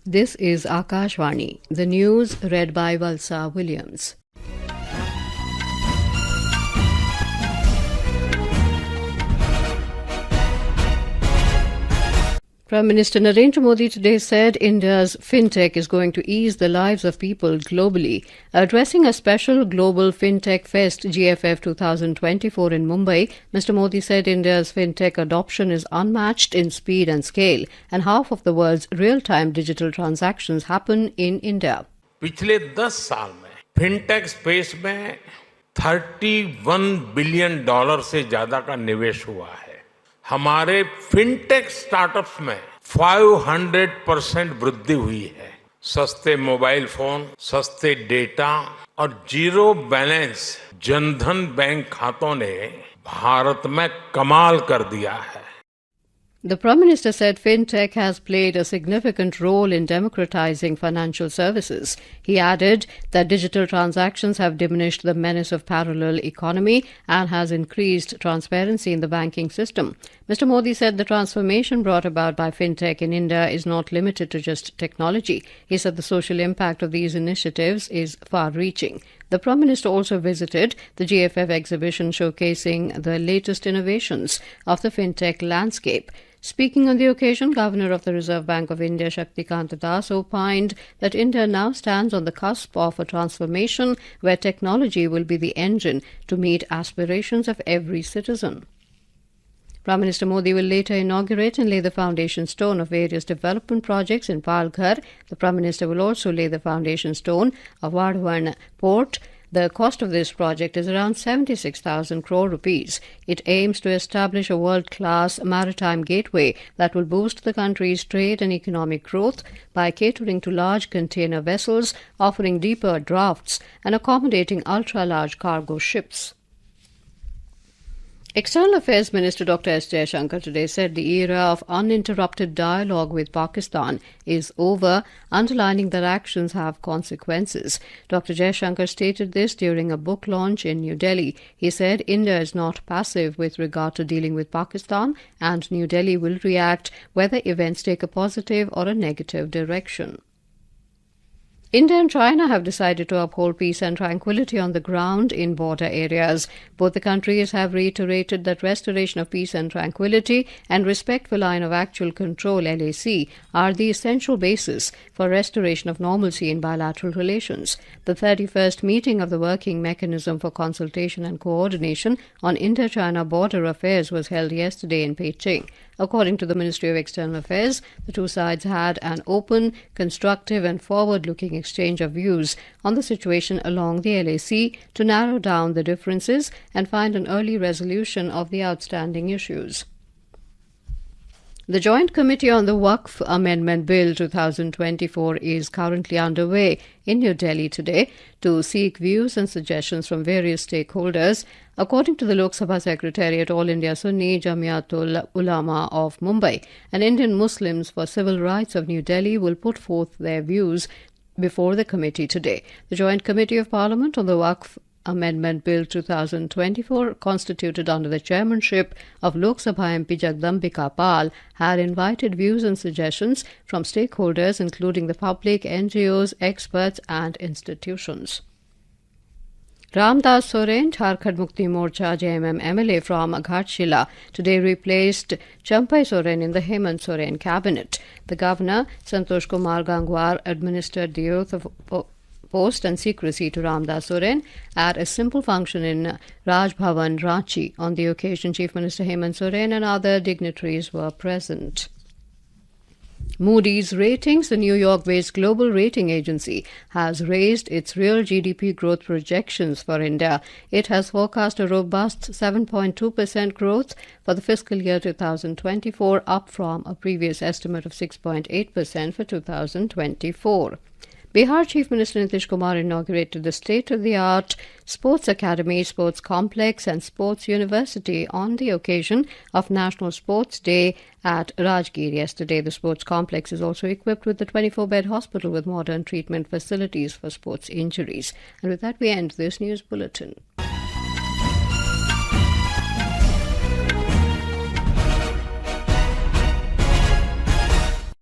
This is Akashvani, the news read by Valsa Williams. Prime Minister Narendra Modi today said India's fintech is going to ease the lives of people globally. Addressing a special Global Fintech Fest GFF 2024 in Mumbai, Mr. Modi said India's fintech adoption is unmatched in speed and scale, and half of the world's real-time digital transactions happen in India. पिछले 10 साल में fintech space में $31 billion से ज्यादा का निवेश हुआ है. हमारे फिनटेक स्टार्टअप्स में 500% वृद्धि हुई है. सस्ते मोबाइल फोन, सस्ते डेटा और जीरो बैलेंस जनधन बैंक खातों ने भारत में कमाल कर दिया है. The Prime Minister said fintech has played a significant role in democratizing financial services. He added that digital transactions have diminished the menace of parallel economy and has increased transparency in the banking system. Mr. Modi said the transformation brought about by fintech in India is not limited to just technology. He said the social impact of these initiatives is far-reaching. The Prime Minister also visited the GFF exhibition showcasing the latest innovations of the fintech landscape. Speaking on the occasion, Governor of the Reserve Bank of India, Shaktikant Das, opined that India now stands on the cusp of a transformation where technology will be the engine to meet aspirations of every citizen. Prime Minister Modi will later inaugurate and lay the foundation stone of various development projects in Palghar. The Prime Minister will also lay the foundation stone of Vadhavan Port. The cost of this project is around 76,000 crore rupees. It aims to establish a world-class maritime gateway that will boost the country's trade and economic growth by catering to large container vessels, offering deeper drafts and accommodating ultra-large cargo ships. External Affairs Minister Dr. S. Jaishankar today said the era of uninterrupted dialogue with Pakistan is over, underlining that actions have consequences. Dr. Jaishankar stated this during a book launch in New Delhi. He said India is not passive with regard to dealing with Pakistan, and New Delhi will react whether events take a positive or a negative direction. India and China have decided to uphold peace and tranquility on the ground in border areas. Both the countries have reiterated that restoration of peace and tranquility and respect for line of actual control (LAC) are the essential basis for restoration of normalcy in bilateral relations. The 31st meeting of the Working Mechanism for Consultation and Coordination on India-China Border Affairs was held yesterday in Beijing. According to the Ministry of External Affairs, the two sides had an open, constructive and forward-looking exchange of views on the situation along the LAC to narrow down the differences and find an early resolution of the outstanding issues. The Joint Committee on the Waqf Amendment Bill 2024 is currently underway in New Delhi today to seek views and suggestions from various stakeholders. According to the Lok Sabha Secretariat, All India Sunni Jamiatul Ulama of Mumbai and Indian Muslims for Civil Rights of New Delhi will put forth their views before the committee today. The Joint Committee of Parliament on the Waqf Amendment Bill 2024, constituted under the chairmanship of Lok Sabha MP Jagdambika Pal, had invited views and suggestions from stakeholders including the public, NGOs, experts and institutions. Ramdas Soren, Jharkhand Mukti Morcha JMM MLA from Ghatshila, today replaced Champai Soren in the Hemant Soren cabinet. The governor, Santosh Kumar Gangwar, administered the oath of post and secrecy to Ramdas Soren at a simple function in Raj Bhavan, Ranchi. On the occasion, Chief Minister Hemant Soren and other dignitaries were present. Moody's Ratings, the New York-based global rating agency, has raised its real GDP growth projections for India. It has forecast a robust 7.2% growth for the fiscal year 2024, up from a previous estimate of 6.8% for 2024. Bihar Chief Minister Nitish Kumar inaugurated the state-of-the-art Sports Academy, Sports Complex and Sports University on the occasion of National Sports Day at Rajgir yesterday. The sports complex is also equipped with the 24-bed hospital with modern treatment facilities for sports injuries. And with that, we end this news bulletin.